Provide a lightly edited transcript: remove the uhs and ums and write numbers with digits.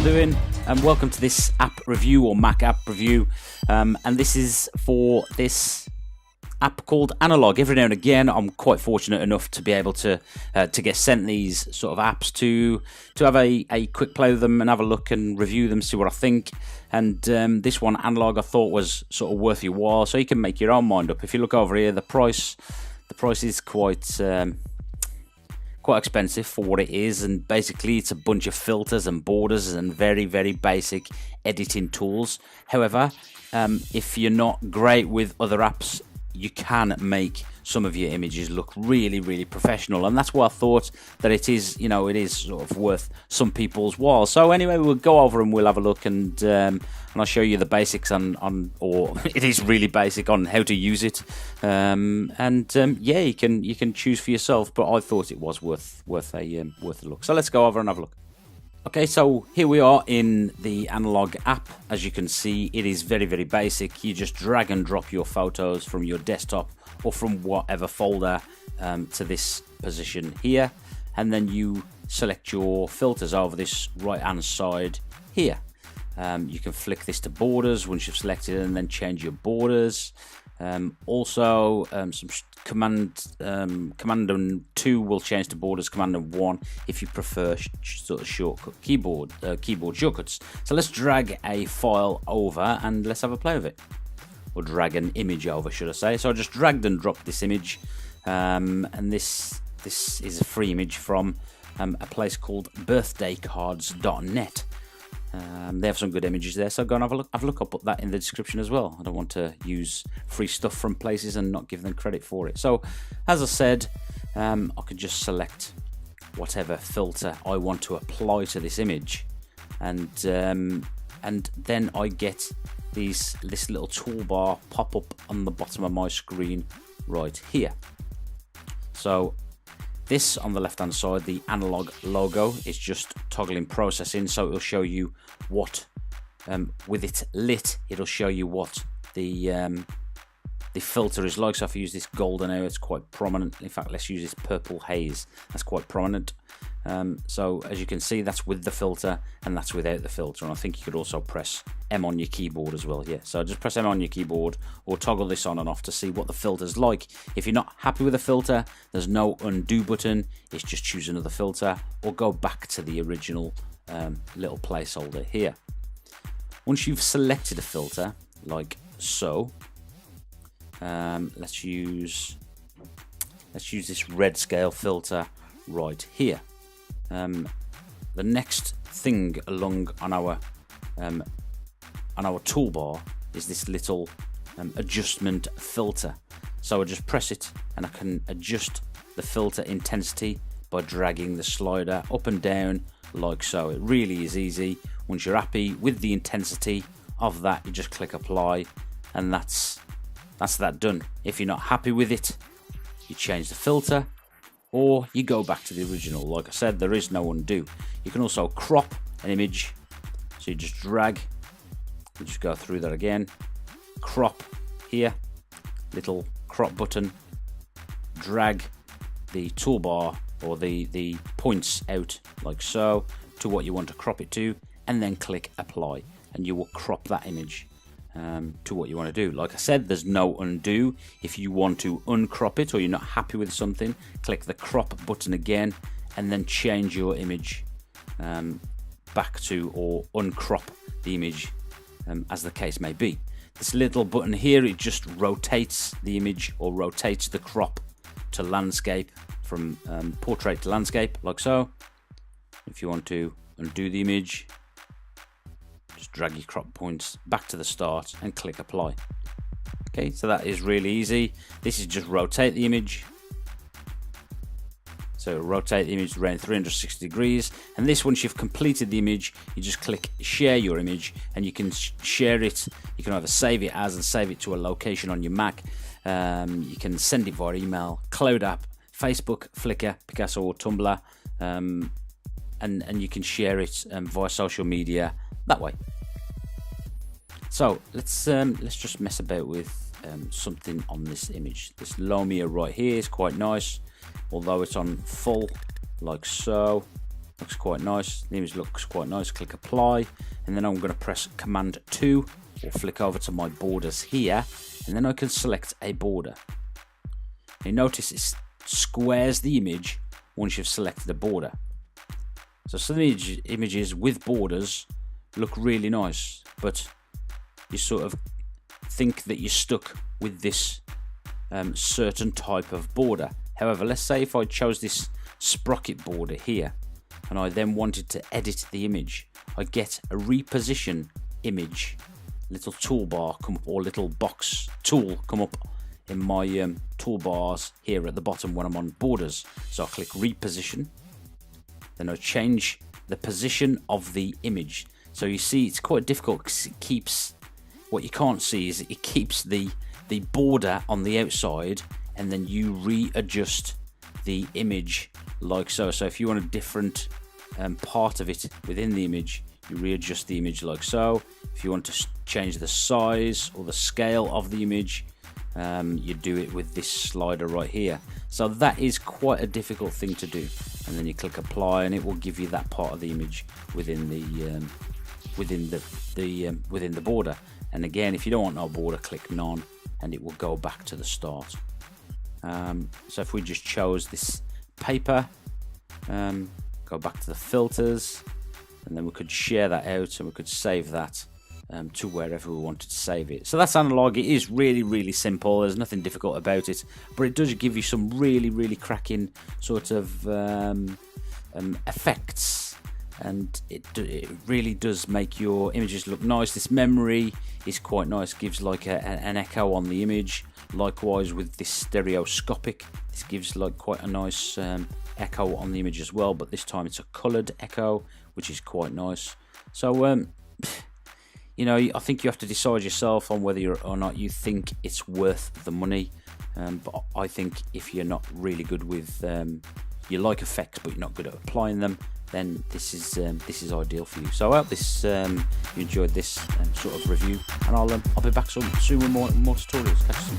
all doing? And welcome to this app review or Mac app review. And this is for this app called Analog. Every now and again, I'm quite fortunate enough to be able to get sent these sort of apps to have a quick play with them and have a look and review them, see what I think. And this one, Analog, I thought was sort of worth your while, so you can make your own mind up. If you look over here, the price is quite expensive for what it is, and basically it's a bunch of filters and borders and very, very basic editing tools. However, if you're not great with other apps, you can make some of your images look really, really professional, and that's why I thought that it is sort of worth some people's while. So anyway, we'll go over and we'll have a look, and I'll show you the basics or it is really basic on how to use it. Yeah, you can choose for yourself, but I thought it was worth a look. So let's go over and have a look. Okay, so here we are in the Analog app. As you can see, it is very, very basic. You just drag and drop your photos from your desktop or from whatever folder to this position here, and then you select your filters over this right hand side here. You can flick this to borders once you've selected it, and then change your borders. Also, some command and 2 will change to borders, command and 1 if you prefer sort of shortcut keyboard shortcuts. So let's drag a file over and let's have a play with it, or drag an image over, should I say. So I just dragged and dropped this image, and this is a free image from a place called birthdaycards.net. They have some good images there, so go and have a look. I'll put that in the description as well. I don't want to use free stuff from places and not give them credit for it. So as I said, I could just select whatever filter I want to apply to this image, and then I get this little toolbar pop up on the bottom of my screen right here. So this on the left hand side, the Analog logo, is just toggling processing, so it'll show you what with it lit, it'll show you what the filter is like. So if I use this golden arrow, it's quite prominent. In fact, let's use this purple haze, that's quite prominent. So as you can see, that's with the filter and that's without the filter, and I think you could also press M on your keyboard as well. Yeah, so just press M on your keyboard or toggle this on and off to see what the filter's like. If you're not happy with the filter, there's no undo button, it's just choose another filter or go back to the original little placeholder here. Once you've selected a filter like so, let's use this red scale filter right here. The next thing along on our toolbar is this little adjustment filter. So I just press it and I can adjust the filter intensity by dragging the slider up and down like so. It really is easy. Once you're happy with the intensity of that, you just click apply, and that's that done. If you're not happy with it, you change the filter or you go back to the original. Like I said, there is no undo. You can also crop an image, so you just drag and just go through that again, crop here, little crop button, drag the toolbar or the points out like so to what you want to crop it to, and then click apply, and you will crop that image to what you want to do. Like I said, there's no undo. If you want to uncrop it or you're not happy with something, click the crop button again and then change your image back to, or uncrop the image as the case may be. This little button here, it just rotates the image or rotates the crop to landscape, from portrait to landscape like so. If you want to undo the image, just drag your crop points back to the start and click apply. Okay, so that is really easy. This is just rotate the image. So rotate the image around 360 degrees. And this, once you've completed the image, you just click share your image, and you can share it. You can either save it as and save it to a location on your Mac. You can send it via email, Cloud App, Facebook, Flickr, Picasso or Tumblr. And you can share it via social media that way. So let's just mess about with something on this image. This Lumia right here is quite nice, although it's on full like so. Looks quite nice. The image looks quite nice. Click apply, and then I'm going to press Command 2 or flick over to my borders here, and then I can select a border. You notice it squares the image once you've selected a border. So some images with borders look really nice, but you sort of think that you're stuck with this certain type of border. However, let's say if I chose this sprocket border here, and I then wanted to edit the image, I get a reposition image little toolbar come up, or little box tool come up in my toolbars here at the bottom when I'm on borders. So I click reposition, then I change the position of the image. So you see it's quite difficult because it keeps, what you can't see is it keeps the border on the outside, and then you readjust the image like so. So if you want a different part of it within the image, you readjust the image like so. If you want to change the size or the scale of the image, you do it with this slider right here. So that is quite a difficult thing to do, and then you click apply, and it will give you that part of the image within the border. And again, if you don't want no border, click none, and it will go back to the start. So if we just chose this paper, go back to the filters, and then we could share that out, and we could save that to wherever we wanted to save it. So that's analog. It is really, really simple. There's nothing difficult about it, but it does give you some really, really cracking sort of effects, and it really does make your images look nice. This memory is quite nice, gives like an echo on the image. Likewise with this stereoscopic, this gives like quite a nice echo on the image as well, but this time it's a colored echo, which is quite nice. So you know, I think you have to decide yourself on whether or not you think it's worth the money. But I think if you're not really good with, you like effects but you're not good at applying them, then this is ideal for you. So I hope this you enjoyed this sort of review, and I'll be back soon with more tutorials. Catch you soon.